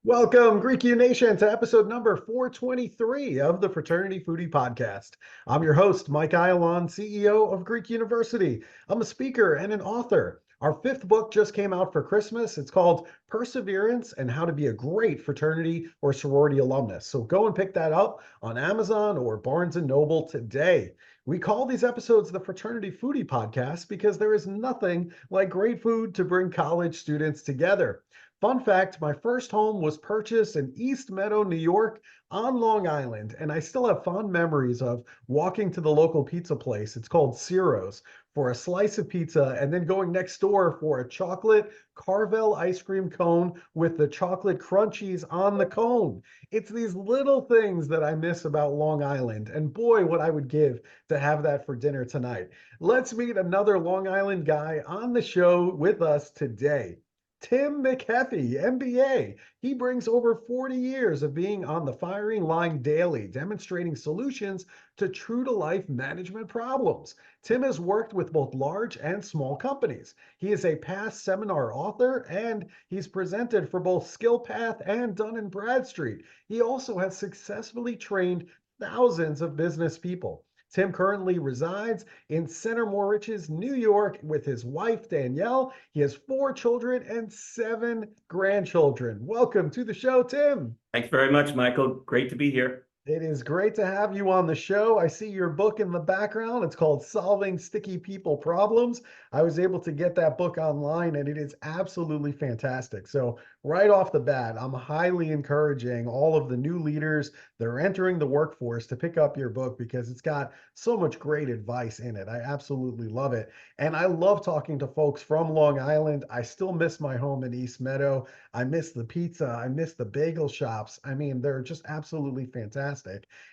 Welcome, Greek U Nation, to episode number 423 of the Fraternity Foodie Podcast. I'm your host, Mike Ayalon, CEO of Greek University. I'm a speaker and an author. Our fifth book just came out for Christmas. It's called Perseverance and How to Be a Great Fraternity or Sorority Alumnus. So go and pick that up on Amazon or Barnes & Noble today. We call these episodes the Fraternity Foodie Podcast because there is nothing like great food to bring college students together. Fun fact, my first home was purchased in East Meadow, New York on Long Island, and I still have fond memories of walking to the local pizza place. It's called Ciro's for a slice of pizza and then going next door for a chocolate Carvel ice cream cone with the chocolate crunchies on the cone. It's these little things that I miss about Long Island, and boy, what I would give to have that for dinner tonight. Let's meet another Long Island guy on the show with us today. Tim McHeffey, MBA. He brings over 40 years of being on the firing line daily, demonstrating solutions to true-to-life management problems. Tim has worked with both large and small companies. He is a past seminar author, and he's presented for both SkillPath and Dun & Bradstreet. He also has successfully trained thousands of business people. Tim currently resides in Center Moriches, New York, with his wife, Danielle. He has 4 children and 7 grandchildren. Welcome to the show, Tim. Thanks very much, Michael. Great to be here. It is great to have you on the show. I see your book in the background. It's called Solving Sticky People Problems. I was able to get that book online, and it is absolutely fantastic. So right off the bat, I'm highly encouraging all of the new leaders that are entering the workforce to pick up your book because it's got so much great advice in it. I absolutely love it. And I love talking to folks from Long Island. I still miss my home in East Meadow. I miss the pizza. I miss the bagel shops. I mean, they're just absolutely fantastic.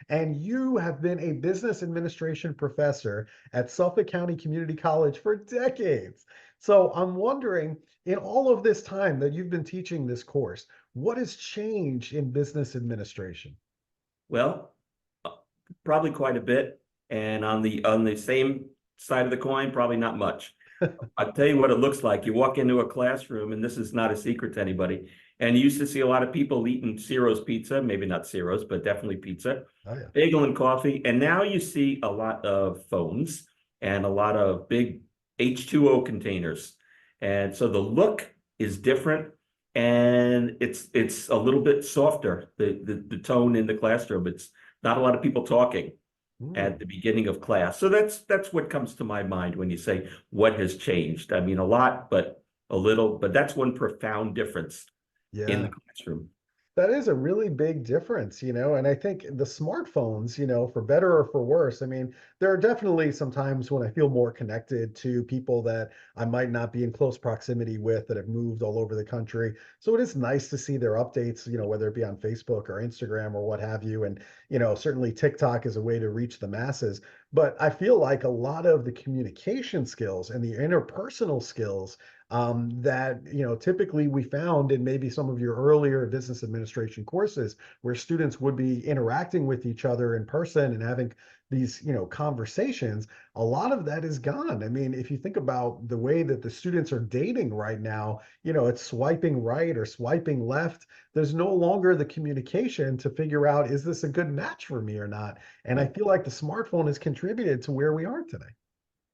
And you have been a business administration professor at Suffolk County Community College for decades. So I'm wondering, in all of this time that you've been teaching this course, what has changed in business administration? Well, probably quite a bit. And on the same side of the coin, probably not much. I'll tell you what it looks like. You walk into a classroom, and this is not a secret to anybody, and you used to see a lot of people eating Ciro's pizza, maybe not Ciro's, but definitely pizza, bagel and coffee. And now you see a lot of phones and a lot of big H2O containers. And so the look is different, and it's a little bit softer, the tone in the classroom. It's not a lot of people talking at the beginning of class. So that's what comes to my mind when you say what has changed. I mean, a lot, but a little, but that's one profound difference in the classroom. That is a really big difference, and I think the smartphones, for better or for worse, I mean, there are definitely some times when I feel more connected to people that I might not be in close proximity with that have moved all over the country. So it is nice to see their updates, whether it be on Facebook or Instagram or what have you. And, certainly TikTok is a way to reach the masses. But I feel like a lot of the communication skills and the interpersonal skills that typically we found in maybe some of your earlier business administration courses where students would be interacting with each other in person and having these conversations, a lot of that is gone. I mean, if you think about the way that the students are dating right now, it's swiping right or swiping left. There's no longer the communication to figure out, is this a good match for me or not? And I feel like the smartphone has contributed to where we are today.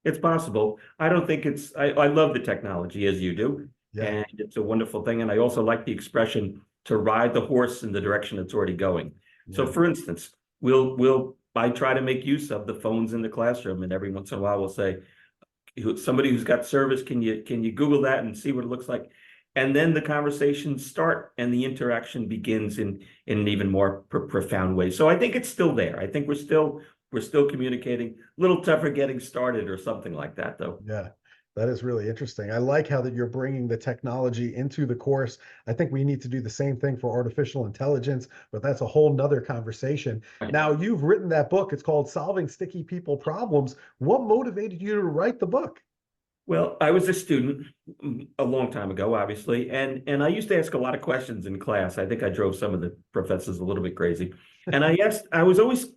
It's possible. I don't think I love the technology as you do. Yeah. And it's a wonderful thing. And I also like the expression to ride the horse in the direction it's already going. Yeah. So for instance, I try to make use of the phones in the classroom, and every once in a while we'll say, somebody who's got service, can you Google that and see what it looks like? And then the conversations start and the interaction begins in an even more profound way. So I think it's still there. I think we're still communicating. A little tougher getting started or something like that, though. Yeah, that is really interesting. I like how that you're bringing the technology into the course. I think we need to do the same thing for artificial intelligence, but that's a whole nother conversation. Right. Now, you've written that book. It's called Solving Sticky People Problems. What motivated you to write the book? Well, I was a student a long time ago, obviously, and I used to ask a lot of questions in class. I think I drove some of the professors a little bit crazy. And I was always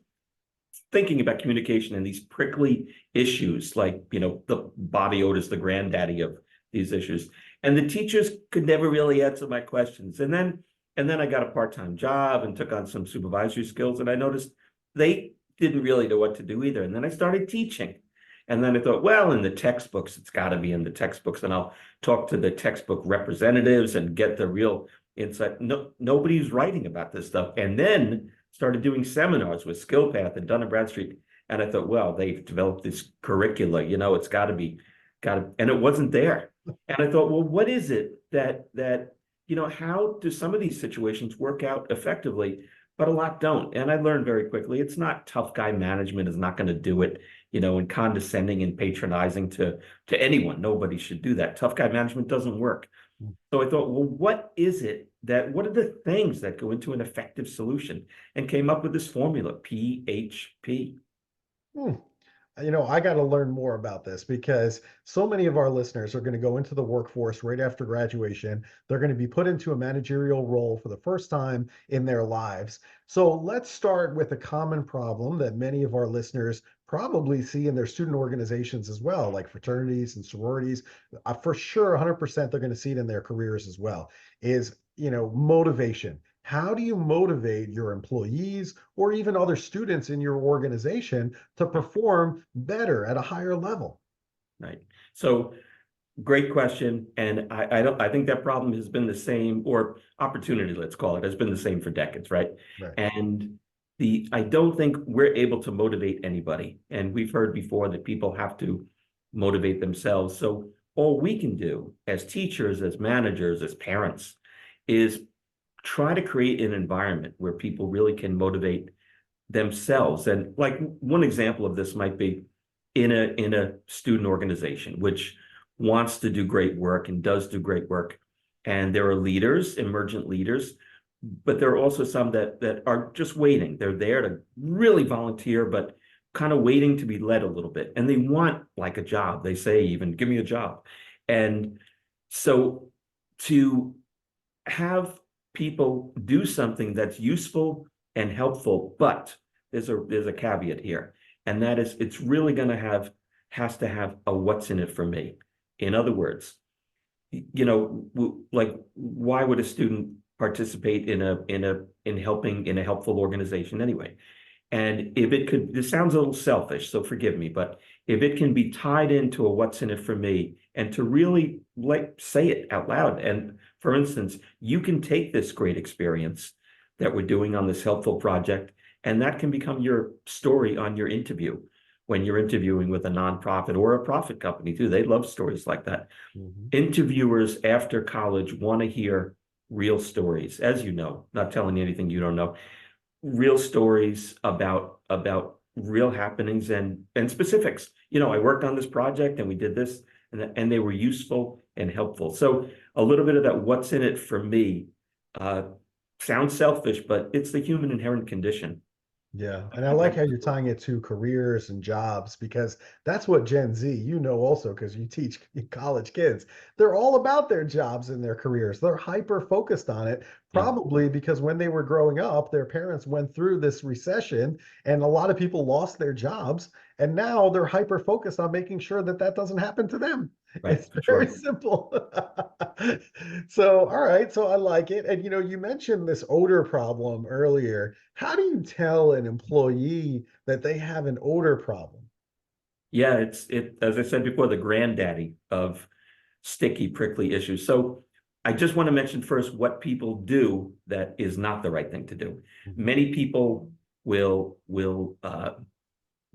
thinking about communication and these prickly issues, like, the body odor is the granddaddy of these issues. And the teachers could never really answer my questions. And then I got a part-time job and took on some supervisory skills, and I noticed they didn't really know what to do either. And then I started teaching. And then I thought, well, in the textbooks, it's got to be in the textbooks, and I'll talk to the textbook representatives and get the real insight. No, nobody's writing about this stuff. And then started doing seminars with SkillPath and Dun& Bradstreet. And I thought, well, they've developed this curricula, it's and it wasn't there. And I thought, well, what is it that how do some of these situations work out effectively, but a lot don't? And I learned very quickly, it's not tough guy management is not going to do it, and condescending and patronizing to anyone. Nobody should do that. Tough guy management doesn't work. So I thought, well, what are the things that go into an effective solution? And came up with this formula, PHP. I got to learn more about this because so many of our listeners are going to go into the workforce right after graduation. They're going to be put into a managerial role for the first time in their lives. So let's start with a common problem that many of our listeners probably see in their student organizations as well, like fraternities and sororities. For sure, 100% they're going to see it in their careers as well, is, motivation. How do you motivate your employees or even other students in your organization to perform better at a higher level? Right. So great question. And I think that problem has been the same, or opportunity, let's call it, has been the same for decades, right? Right. And I don't think we're able to motivate anybody. And we've heard before that people have to motivate themselves. So all we can do as teachers, as managers, as parents, is try to create an environment where people really can motivate themselves. And like one example of this might be in a student organization, which wants to do great work and does do great work. And there are leaders, emergent leaders, but there are also some that are just waiting. They're there to really volunteer, but kind of waiting to be led a little bit. And they want like a job. They say, even give me a job. And so to have people do something that's useful and helpful, but there's a caveat here, and that is it's really going to has to have a what's in it for me. In other words, like, why would a student participate in helping in a helpful organization anyway? And if it could, this sounds a little selfish, so forgive me, but if it can be tied into a what's in it for me, and to really say it out loud. And for instance, you can take this great experience that we're doing on this helpful project, and that can become your story on your interview when you're interviewing with a nonprofit or a profit company too. They love stories like that. Mm-hmm. Interviewers after college want to hear real stories, as you know, not telling you anything you don't know. Real stories about real happenings and specifics. I worked on this project and we did this, and they were useful and helpful. So a little bit of that what's in it for me sounds selfish, but it's the human inherent condition. Yeah. And I like how you're tying it to careers and jobs, because that's what Gen Z, also, because you teach college kids, they're all about their jobs and their careers. They're hyper focused on it, probably because when they were growing up, their parents went through this recession and a lot of people lost their jobs. And now they're hyper focused on making sure that that doesn't happen to them. Right, it's very simple. So, all right. So I like it. And, you mentioned this odor problem earlier. How do you tell an employee that they have an odor problem? Yeah, it's as I said before, the granddaddy of sticky, prickly issues. So I just want to mention first what people do that is not the right thing to do. Mm-hmm. Many people will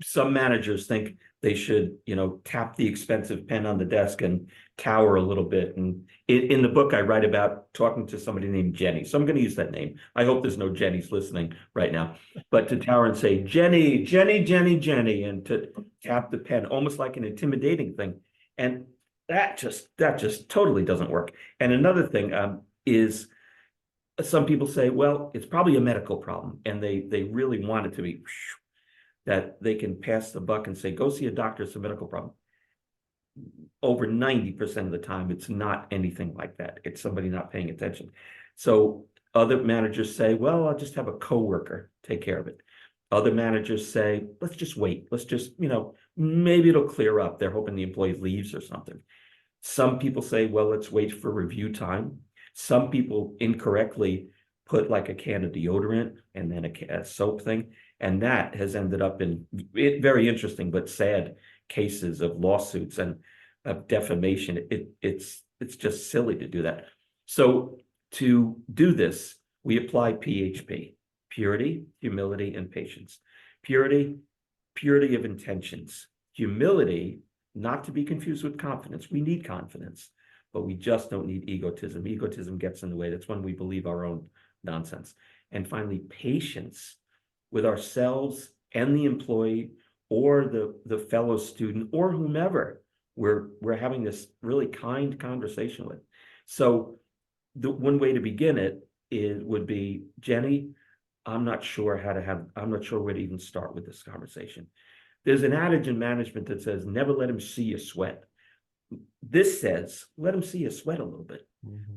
some managers think they should, tap the expensive pen on the desk and cower a little bit. And in the book, I write about talking to somebody named Jenny. So I'm going to use that name. I hope there's no Jennies listening right now. But to tower and say, Jenny, Jenny, Jenny, Jenny, and to tap the pen, almost like an intimidating thing. And that just totally doesn't work. And another thing is some people say, well, it's probably a medical problem. And they really want it to be that they can pass the buck and say, go see a doctor, it's a medical problem. over 90% of the time, it's not anything like that. It's somebody not paying attention. So other managers say, well, I'll just have a coworker take care of it. Other managers say, let's just wait. Let's just, maybe it'll clear up. They're hoping the employee leaves or something. Some people say, well, let's wait for review time. Some people incorrectly put like a can of deodorant and then a soap thing. And that has ended up in very interesting but sad cases of lawsuits and of defamation. It's just silly to do that. So to do this, we apply PHP: purity, humility, and patience. Purity of intentions. Humility, not to be confused with confidence. We need confidence, but we just don't need egotism. Egotism gets in the way. That's when we believe our own nonsense. And finally, patience with ourselves and the employee or the fellow student or whomever we're having this really kind conversation with. So the one way to begin it would be, Jenny, I'm not sure where to even start with this conversation. There's an adage in management that says, never let him see you sweat. This says, let him see you sweat a little bit,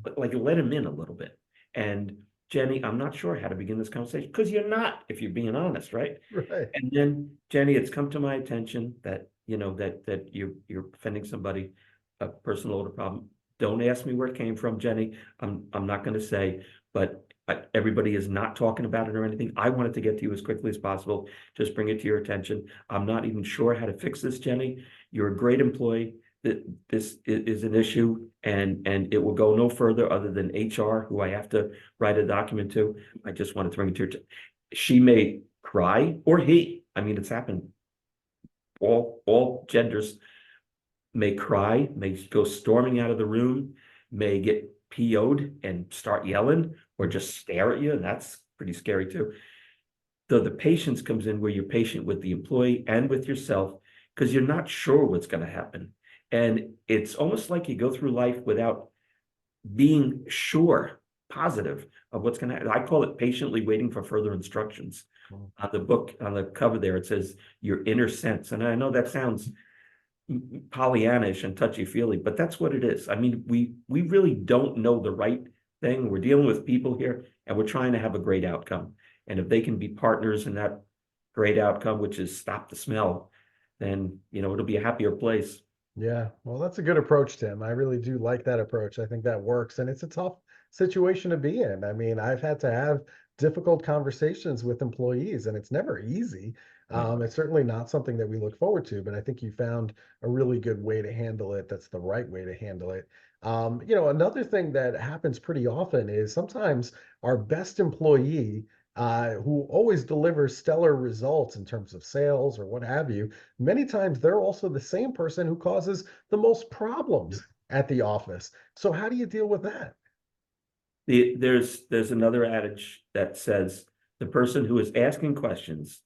but like let him in a little bit. And Jenny, I'm not sure how to begin this conversation, because you're not, if you're being honest, right? Right. And then, Jenny, it's come to my attention that, that you're offending somebody, a personal odor problem. Don't ask me where it came from, Jenny. I'm not going to say, but everybody is not talking about it or anything. I wanted to get to you as quickly as possible. Just bring it to your attention. I'm not even sure how to fix this, Jenny. You're a great employee. That this is an issue, and it will go no further other than HR, who I have to write a document to. I just wanted to bring it to your attention. She may cry, or he. I mean, it's happened. All genders may cry, may go storming out of the room, may get PO'd and start yelling, or just stare at you, and that's pretty scary too. So the patience comes in where you're patient with the employee and with yourself, because you're not sure what's going to happen. And it's almost like you go through life without being sure, positive of what's going to happen. I call it patiently waiting for further instructions. On the book, on the cover there, it says your inner sense. And I know that sounds Pollyannish and touchy-feely, but that's what it is. I mean, we really don't know the right thing. We're dealing with people here, and we're trying to have a great outcome. And if they can be partners in that great outcome, which is stop the smell, then, it'll be a happier place. Yeah, well, that's a good approach, Tim. I really do like that approach. I think that works, and it's a tough situation to be in. I mean, I've had to have difficult conversations with employees, and it's never easy. It's certainly not something that we look forward to, but I think you found a really good way to handle it. That's the right way to handle it. Another thing that happens pretty often is sometimes our best employee, who always delivers stellar results in terms of sales or what have you, many times they're also the same person who causes the most problems at the office. So how do you deal with that? There's another adage that says the person who is asking questions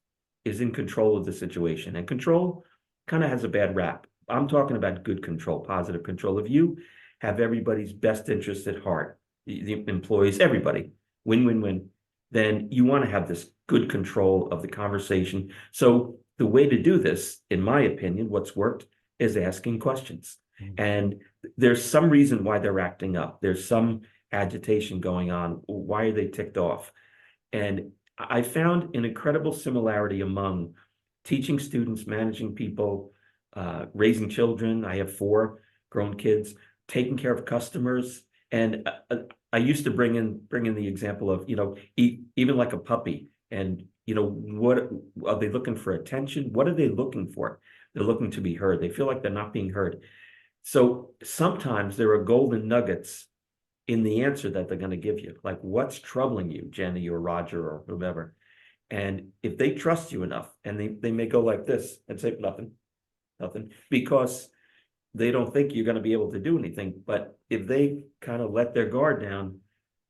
is in control of the situation, and control kind of has a bad rap. I'm talking about good control, positive control. If you have everybody's best interest at heart, the employees, everybody, win, then you want to have this good control of the conversation. So the way to do this, in my opinion, what's worked is asking questions. And there's some reason why they're acting up. There's some agitation going on. Why are they ticked off? And I found an incredible similarity among teaching students, managing people, raising children. I have 4 grown kids, taking care of customers. And I used to bring in the example of, even like a puppy, and, what are they looking for? Attention? What are they looking for? They're looking to be heard. They feel like they're not being heard. So sometimes there are golden nuggets in the answer that they're going to give you. Like, what's troubling you, Jenny or Roger or whomever? And if they trust you enough, and they may go like this and say nothing, because they don't think you're going to be able to do anything. But if they kind of let their guard down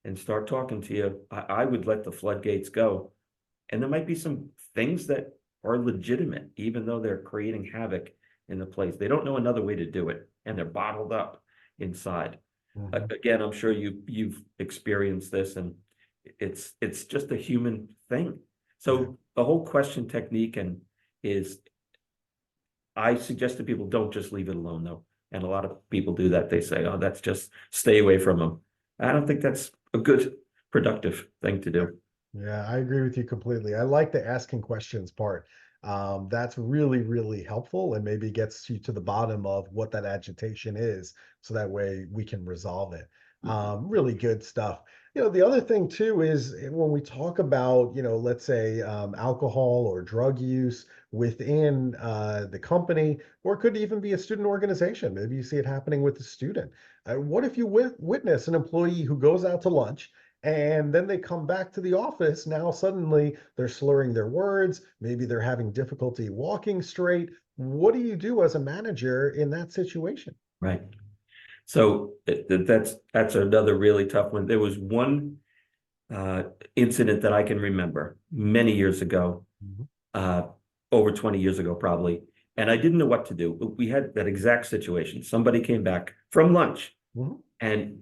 and start talking to you, I would let the floodgates go. And there might be some things that are legitimate, even though they're creating havoc in the place. They don't know another way to do it, and they're bottled up inside. Again, I'm sure you've experienced this, and it's just a human thing. So the whole question technique I suggest to people, don't just leave it alone, though. And a lot of people do that. They say, oh, that's just stay away from them. I don't think that's a good, productive thing to do. Yeah, I agree with you completely. I like the asking questions part. That's really, really helpful and maybe gets you to the bottom of what that agitation is, so that way we can resolve it. Really good stuff. The other thing too is when we talk about, let's say alcohol or drug use within the company, or it could even be a student organization. Maybe you see it happening with a student. What if you witness an employee who goes out to lunch and then they come back to the office? Now suddenly they're slurring their words. Maybe they're having difficulty walking straight. What do you do as a manager in that situation? Right. So that's another really tough one. There was one incident that I can remember many years ago, Mhm. over 20 years ago, probably. And I didn't know what to do. We had that exact situation. Somebody came back from lunch Mhm. and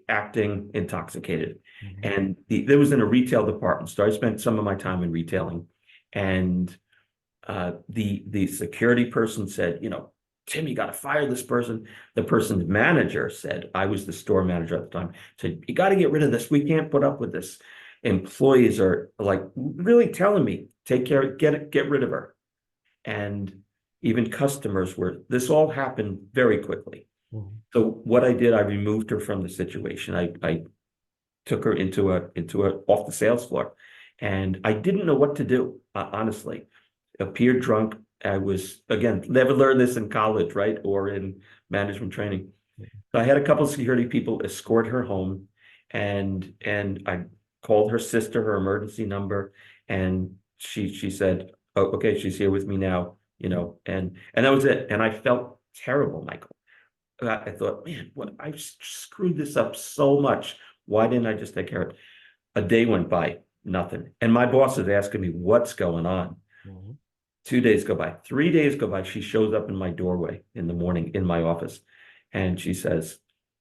acting intoxicated. Mhm. And there was in a retail department store. I spent some of my time in retailing. And the security person said, Tim, you got to fire this person. The person's manager said, I was the store manager at the time, said, you got to get rid of this. We can't put up with this. Employees are like really telling me, take care, get rid of her. And even customers this all happened very quickly. Mhm. So what I did, I removed her from the situation. I took her into a off the sales floor, and I didn't know what to do, honestly. Appeared drunk. I was, again, never learned this in college, right, or in management training. So I had a couple of security people escort her home, and I called her sister, her emergency number, and she said, oh, okay, she's here with me now, and that was it. And I felt terrible, Michael. I thought, man, what, I screwed this up so much. Why didn't I just take care of it? A day went by, nothing. And my boss is asking me what's going on. Mhm. 2 days go by, 3 days go by. She shows up in my doorway in the morning in my office. And she says,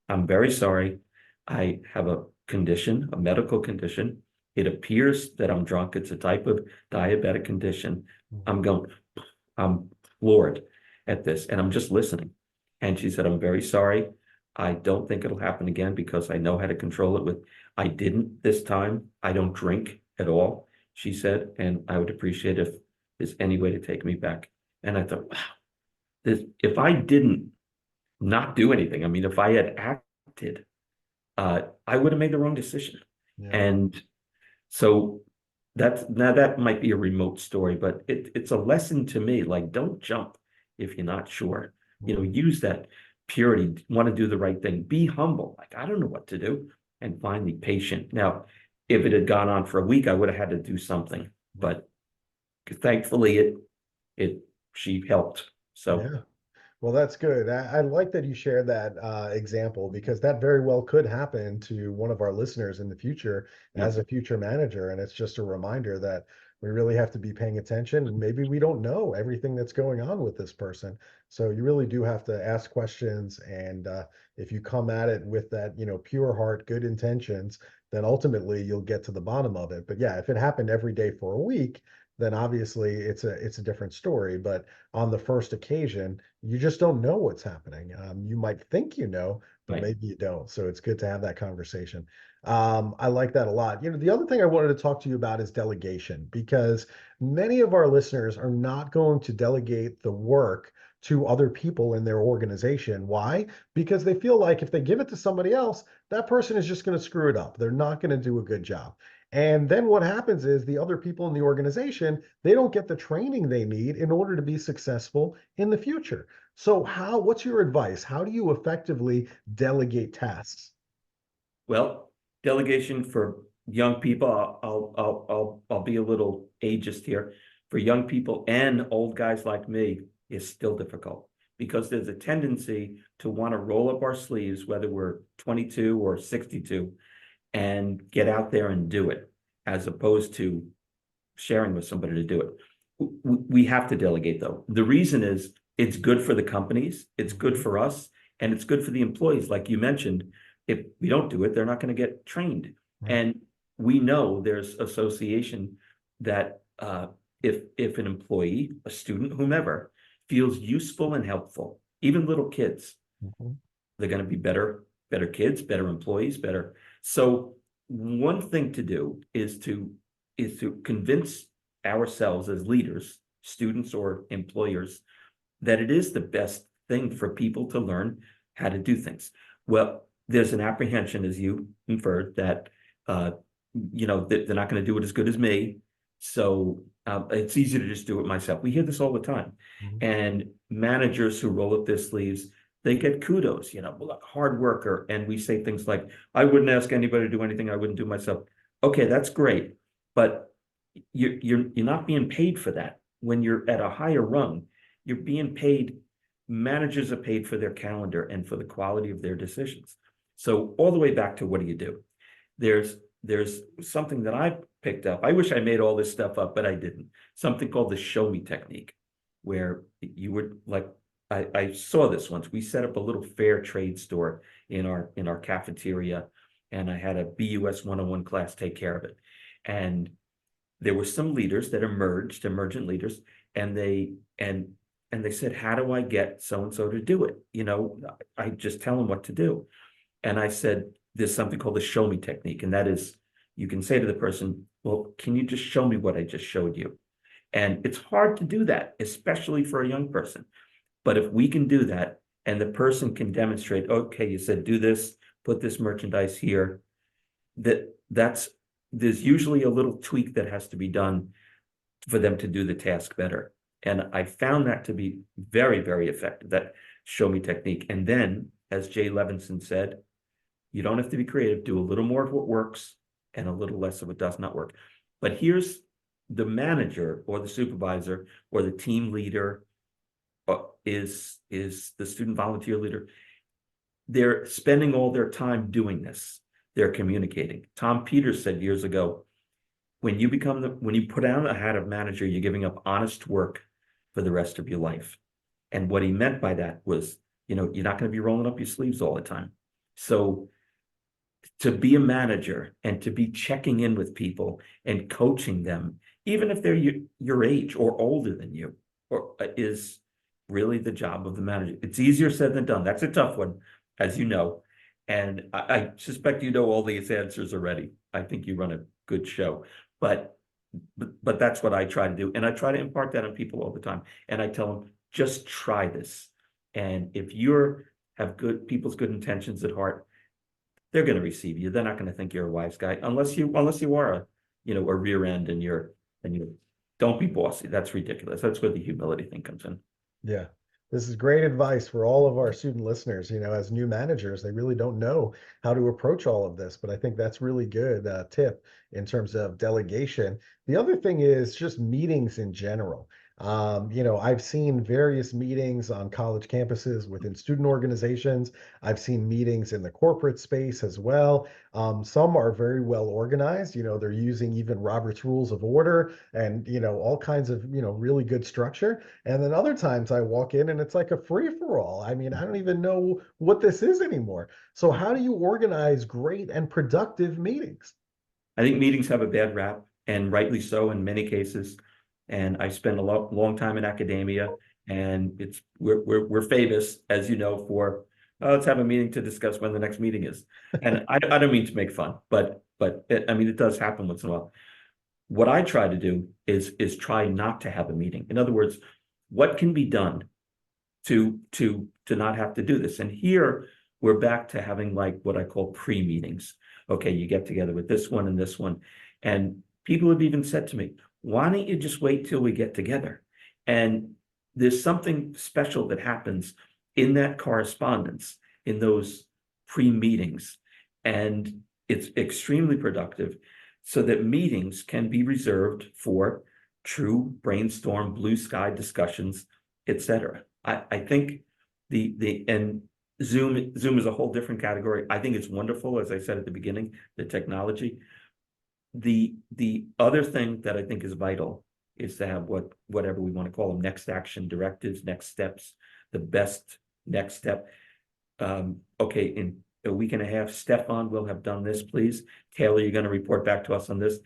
I'm very sorry. I have a condition, a medical condition. It appears that I'm drunk. It's a type of diabetic condition. Mhm. I'm floored at this, and I'm just listening. And she said, I'm very sorry. I don't think it'll happen again because I know how to control it I didn't this time. I don't drink at all, she said, and I would appreciate if there's any way to take me back. And I thought, wow, if I didn't not do anything, I mean, if I had acted, I would have made the wrong decision. Yeah. And so that might be a remote story, but it's a lesson to me. Like, don't jump if you're not sure. Mhm. Use that purity, want to do the right thing, be humble. Like, I don't know what to do, and finally patient. Now, if it had gone on for a week, I would have had to do something, but thankfully she helped. So Yeah. Well, that's good. I like that you share that example, because that very well could happen to one of our listeners in the future yeah, as a future manager. And it's just a reminder that we really have to be paying attention. Maybe we don't know everything that's going on with this person. So you really do have to ask questions. And if you come at it with that, pure heart, good intentions, then ultimately you'll get to the bottom of it. But yeah, if it happened every day for a week, then obviously it's a different story. But on the first occasion, you just don't know what's happening. You might think you know, but right. maybe you don't. So it's good to have that conversation. I like that a lot. The other thing I wanted to talk to you about is delegation, because many of our listeners are not going to delegate the work to other people in their organization. Why? Because they feel like if they give it to somebody else, that person is just going to screw it up. They're not going to do a good job. And then what happens is the other people in the organization, they don't get the training they need in order to be successful in the future. So what's your advice? How do you effectively delegate tasks? Well, delegation for young people, I'll be a little ageist here. For young people and old guys like me, is still difficult because there's a tendency to want to roll up our sleeves, whether we're 22 or 62, and get out there and do it, as opposed to sharing with somebody to do it. We have to delegate, though. The reason is it's good for the companies, it's good Mhm. for us, and it's good for the employees. Like you mentioned, if we don't do it, they're not going to get trained. Right. And we know there's association that if an employee, a student, whomever, feels useful and helpful, even little kids, Mhm. They're going to be better kids, better employees, better. So one thing to do is to convince ourselves as leaders, students or employers, that it is the best thing for people to learn how to do things. Well, there's an apprehension, as you inferred, that they're not going to do it as good as me. So it's easier to just do it myself. We hear this all the time. Mhm. And managers who roll up their sleeves, they get kudos, hard worker. And we say things like, I wouldn't ask anybody to do anything I wouldn't do myself. Okay, that's great. But you're not being paid for that. When you're at a higher rung, you're being paid. Managers are paid for their calendar and for the quality of their decisions. So all the way back to, what do you do? There's something that I picked up. I wish I made all this stuff up, but I didn't. Something called the show me technique, where you would, like, I saw this once. We set up a little fair trade store in our cafeteria, and I had a BUS 101 class take care of it. And there were some leaders that emergent leaders, and they said, how do I get so and so to do it? I just tell them what to do. And I said, there's something called the show me technique. And that is, you can say to the person, well, can you just show me what I just showed you? And it's hard to do that, especially for a young person. But if we can do that, and the person can demonstrate, okay, you said do this, put this merchandise here, there's usually a little tweak that has to be done for them to do the task better. And I found that to be very, very effective, that show me technique. And then, as Jay Levinson said, you don't have to be creative. Do a little more of what works and a little less of what does not work. But here's the manager or the supervisor or the team leader, is the student volunteer leader. They're spending all their time doing this. They're communicating. Tom Peters said years ago, when you put on a hat of manager, you're giving up honest work for the rest of your life. And what he meant by that was, you're not going to be rolling up your sleeves all the time. So to be a manager and to be checking in with people and coaching them, even if they're your age or older than you, is really the job of the manager. It's easier said than done. That's a tough one, as you know. And I suspect you know all these answers already. I think you run a good show. But that's what I try to do. And I try to impart that on people all the time. And I tell them, just try this. And if have people's good intentions at heart, they're going to receive you. They're not going to think you're a wise guy unless you are a rear end, and you don't be bossy. That's ridiculous. That's where the humility thing comes in. Yeah. This is great advice for all of our student listeners. As new managers, they really don't know how to approach all of this, but I think that's really good tip in terms of delegation. The other thing is just meetings in general. I've seen various meetings on college campuses within student organizations. I've seen meetings in the corporate space as well. Some are very well organized. They're using even Robert's Rules of Order and, all kinds of, really good structure. And then other times I walk in and it's like a free-for-all. I mean, I don't even know what this is anymore. So how do you organize great and productive meetings? I think meetings have a bad rap, and rightly so in many cases. And I spent a long time in academia, and we're famous, as you know, for let's have a meeting to discuss when the next meeting is. And I don't mean to make fun, but it does happen once in a while. What I try to do is try not to have a meeting. In other words, what can be done to not have to do this? And here we're back to having, like, what I call pre-meetings. Okay, you get together with this one and this one, and people have even said to me, why don't you just wait till we get together? And there's something special that happens in that correspondence, in those pre-meetings, and it's extremely productive, so that meetings can be reserved for true brainstorm, blue sky discussions, etc. I think and Zoom is a whole different category. I think it's wonderful, as I said at the beginning, the technology. The other thing that I think is vital is to have whatever we want to call them, next action directives, next steps, the best next step. Okay, in a week and a half, Stefan will have done this, please. Taylor, you're going to report back to us on this.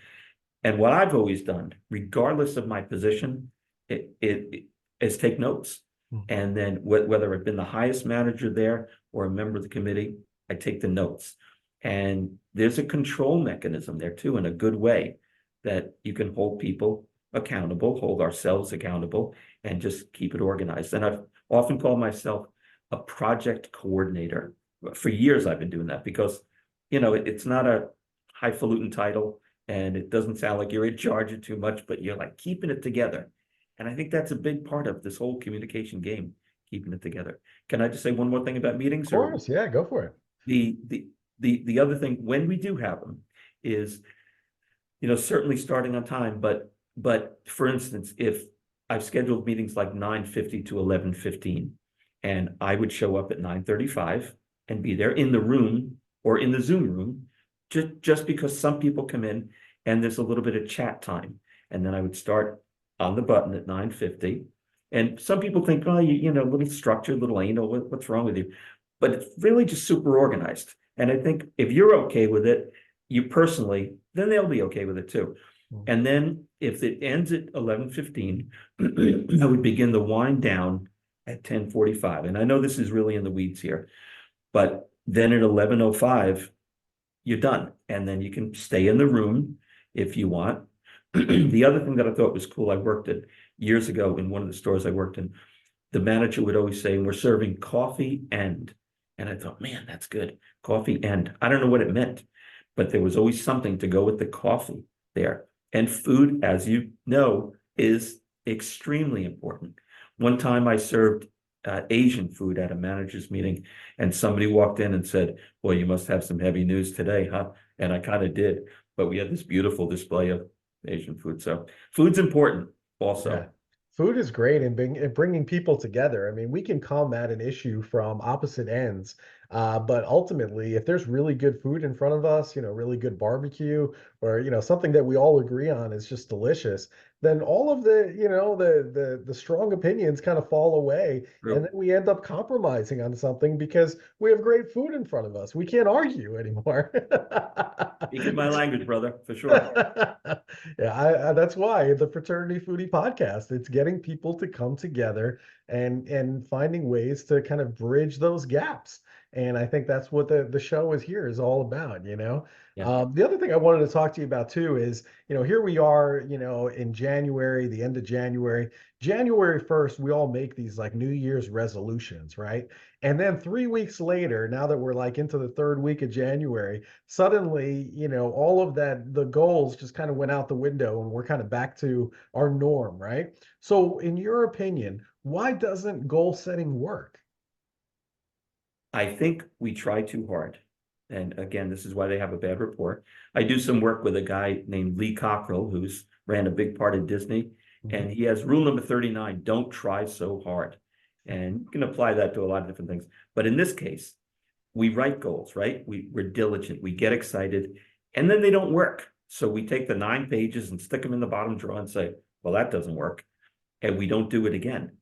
And what I've always done, regardless of my position, is take notes. And then whether I've been the highest manager there or a member of the committee, I take the notes. And there's a control mechanism there too, in a good way, that you can hold people accountable, hold ourselves accountable, and just keep it organized. And I've often called myself a project coordinator. For years, I've been doing that because, it's not a highfalutin title and it doesn't sound like you're in charge of too much, but you're like keeping it together. And I think that's a big part of this whole communication game, keeping it together. Can I just say one more thing about meetings? Of course, yeah, go for it. The other thing when we do have them is, certainly starting on time, but for instance, if I've scheduled meetings like 9:50 to 11:15, and I would show up at 9:35 and be there in the room or in the Zoom room, just because some people come in and there's a little bit of chat time. And then I would start on the button at 9:50. And some people think, oh, a little structured, little anal, what's wrong with you? But it's really just super organized. And I think if you're okay with it, you personally, then they'll be okay with it too. And then if it ends at 11:15, I would begin the wind down at 10:45. And I know this is really in the weeds here, but then at 11:05, you're done. And then you can stay in the room if you want. The other thing that I thought was cool, I worked at years ago in one of the stores I worked in, the manager would always say, we're serving coffee and I thought, man, that's good. Coffee and I don't know what it meant, but there was always something to go with the coffee there. And food, as you know, is extremely important. One time I served Asian food at a manager's meeting, and somebody walked in and said, well, you must have some heavy news today, huh? And I kind of did, but we had this beautiful display of Asian food. So food's important also. Yeah. Food is great in bringing people together. I mean, we can come at an issue from opposite ends, but ultimately, if there's really good food in front of us, really good barbecue, or something that we all agree on is just delicious, then all of the strong opinions kind of fall away, True. and then we end up compromising on something because we have great food in front of us. We can't argue anymore. Speaking my language, brother, for sure. Yeah, that's why the Fraternity Foodie Podcast. It's getting people to come together and finding ways to kind of bridge those gaps. And I think that's what the show is all about. Yeah. The other thing I wanted to talk to you about too is, here we are, in January, the end of January. January 1st, we all make these like New Year's resolutions, right? And then 3 weeks later, now that we're like into the third week of January, suddenly, all of the goals just kind of went out the window and we're kind of back to our norm, right? So in your opinion, why doesn't goal setting work? I think we try too hard. And again, this is why they have a bad report. I do some work with a guy named Lee Cockrell, who's ran a big part of Disney. And he has rule number 39, don't try so hard. And you can apply that to a lot of different things. But in this case, we write goals, right? We're diligent, we get excited, and then they don't work. So we take the 9 pages and stick them in the bottom drawer and say, well, that doesn't work. And we don't do it again.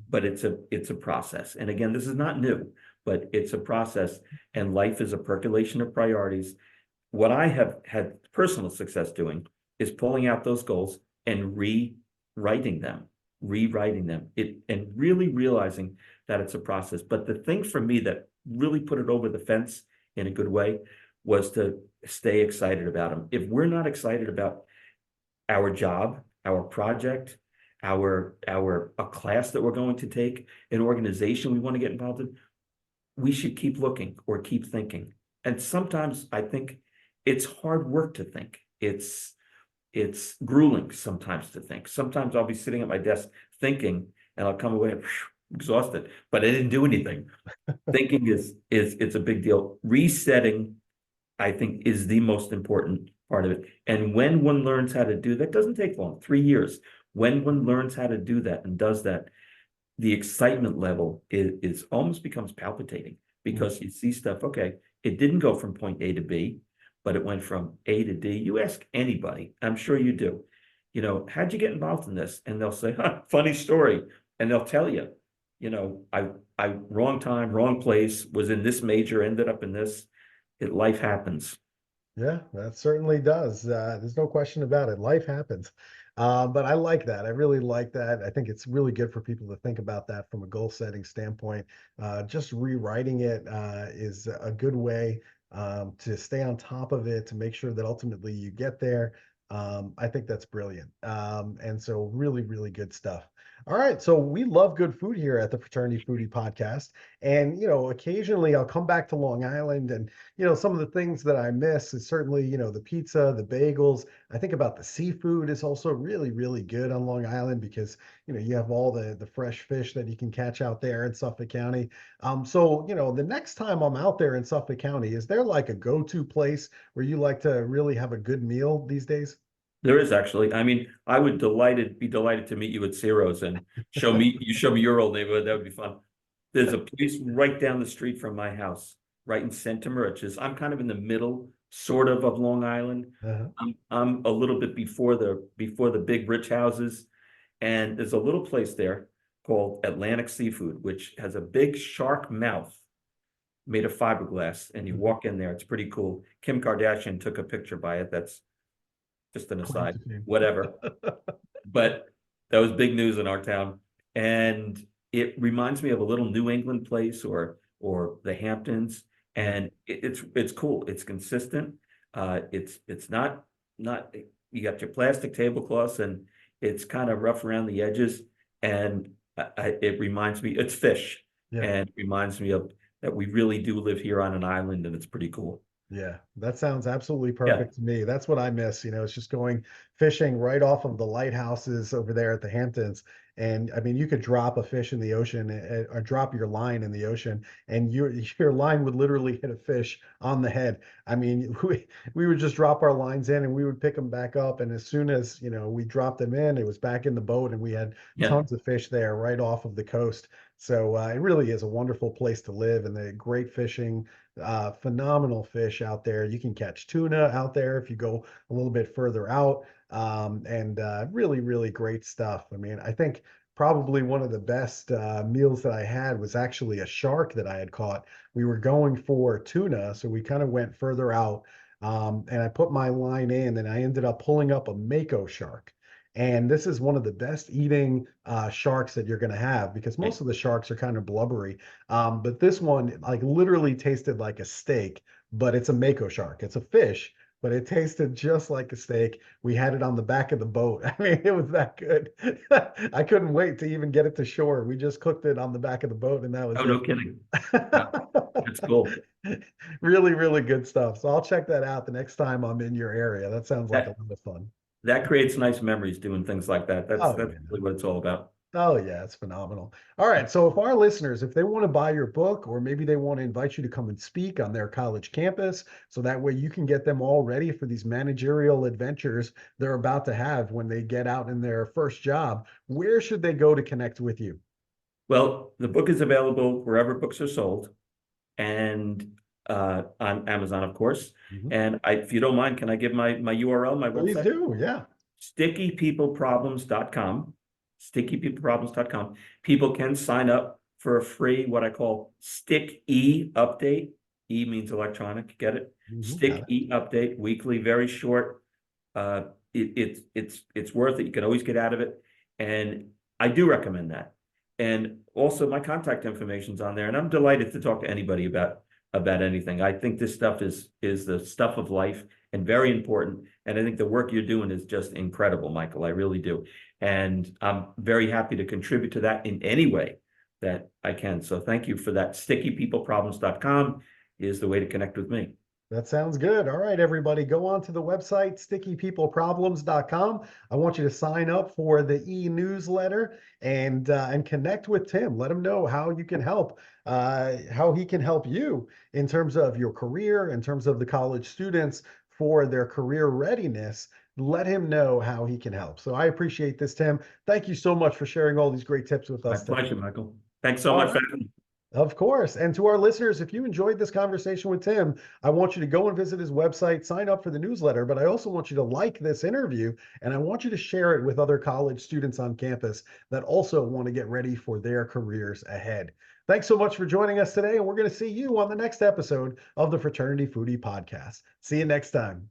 But it's a process. And again, this is not new, but it's a process, and life is a percolation of priorities. What I have had personal success doing is pulling out those goals and rewriting them, and really realizing that it's a process. But the thing for me that really put it over the fence in a good way was to stay excited about them. If we're not excited about our job, our project, a class that we're going to take, an organization we want to get involved in, we should keep looking or keep thinking. And sometimes I think it's hard work to think. It's grueling sometimes to think. Sometimes I'll be sitting at my desk thinking and I'll come away exhausted, but I didn't do anything. Thinking it's a big deal. Resetting, I think, is the most important part of it. And when one learns how to do that, doesn't take long, 3 years. When one learns how to do that and does that, the excitement level is almost becomes palpitating, because you see stuff, okay, it didn't go from point A to B, but it went from A to D. You ask anybody, I'm sure you do, how'd you get involved in this? And they'll say, funny story. And they'll tell you, I wrong time, wrong place, was in this major, ended up in this. Life happens. Yeah, that certainly does. There's no question about it. Life happens. But I like that. I really like that. I think it's really good for people to think about that from a goal setting standpoint. Just rewriting it is a good way to stay on top of it, to make sure that ultimately you get there. I think that's brilliant. And so really, really good stuff. All right. So we love good food here at the Fraternity Foodie Podcast. And, occasionally I'll come back to Long Island and, some of the things that I miss is certainly, the pizza, the bagels. I think about the seafood is also really, really good on Long Island because, you have all the fresh fish that you can catch out there in Suffolk County. So, the next time I'm out there in Suffolk County, is there like a go-to place where you like to really have a good meal these days? There is actually. I mean, I would be delighted to meet you at Ciro's and show me your old neighborhood. That would be fun. There's a place right down the street from my house, right in Center Moriches. I'm kind of in the middle, sort of Long Island. Uh-huh. I'm a little bit before the big rich houses, and there's a little place there called Atlantic Seafood, which has a big shark mouth made of fiberglass, and you walk in there. It's pretty cool. Kim Kardashian took a picture by it. That's just an aside, whatever. But that was big news in our town. And it reminds me of a little New England place or the Hamptons. And it's cool. It's consistent. It's not you got your plastic tablecloths and it's kind of rough around the edges. And it reminds me, it's fish. Yeah. And it reminds me of that we really do live here on an island and it's pretty cool. Yeah, that sounds absolutely Yeah. perfect to me. That's what I miss. It's just going fishing right off of the lighthouses over there at the Hamptons. And I mean, you could drop a fish in the ocean or drop your line in the ocean, and your line would literally hit a fish on the head. I mean, we would just drop our lines in and we would pick them back up. And as soon as, we dropped them in, it was back in the boat and we had Yeah. tons of fish there right off of the coast. So it really is a wonderful place to live and the great fishing. Phenomenal fish out there. You can catch tuna out there if you go a little bit further out. And really, really great stuff. I mean, I think probably one of the best meals that I had was actually a shark that I had caught. We were going for tuna, so we kind of went further out. And I put my line in and I ended up pulling up a mako shark. And this is one of the best eating sharks that you're going to have because most of the sharks are kind of blubbery. But this one, like, literally tasted like a steak, but it's a mako shark. It's a fish, but it tasted just like a steak. We had it on the back of the boat. I mean, it was that good. I couldn't wait to even get it to shore. We just cooked it on the back of the boat, and that was Oh, it. no kidding. Yeah, that's cool. Really, really good stuff. So I'll check that out the next time I'm in your area. That sounds like a lot of fun. That creates nice memories doing things like that. That's Oh, really yeah. what it's all about. Oh, yeah, it's phenomenal. All right. So if our listeners, if they want to buy your book, or maybe they want to invite you to come and speak on their college campus, so that way you can get them all ready for these managerial adventures they're about to have when they get out in their first job, where should they go to connect with you? Well, the book is available wherever books are sold and on Amazon, of course. And if you don't mind, can I give my URL, my Please website? do. Yeah. stickypeopleproblems.com. stickypeopleproblems.com. People can sign up for a free, what I call Stick E update. E means electronic, get it? Stick E update, weekly, very short. It's worth it. You can always get out of it. And I do recommend that. And also my contact information's on there. And I'm delighted to talk to anybody about anything. I think this stuff is the stuff of life and very important. And I think the work you're doing is just incredible, Michael. I really do. And I'm very happy to contribute to that in any way that I can. So thank you for that. stickypeopleproblems.com is the way to connect with me. That sounds good. All right, everybody, go on to the website, stickypeopleproblems.com. I want you to sign up for the e-newsletter and connect with Tim. Let him know how you can help, how he can help you in terms of your career, in terms of the college students for their career readiness. Let him know how he can help. So I appreciate this, Tim. Thank you so much for sharing all these great tips with us. My pleasure, Michael. Thanks so much for having me. Of course. And to our listeners, if you enjoyed this conversation with Tim, I want you to go and visit his website, sign up for the newsletter, but I also want you to like this interview and I want you to share it with other college students on campus that also want to get ready for their careers ahead. Thanks so much for joining us today, and we're going to see you on the next episode of the Fraternity Foodie Podcast. See you next time.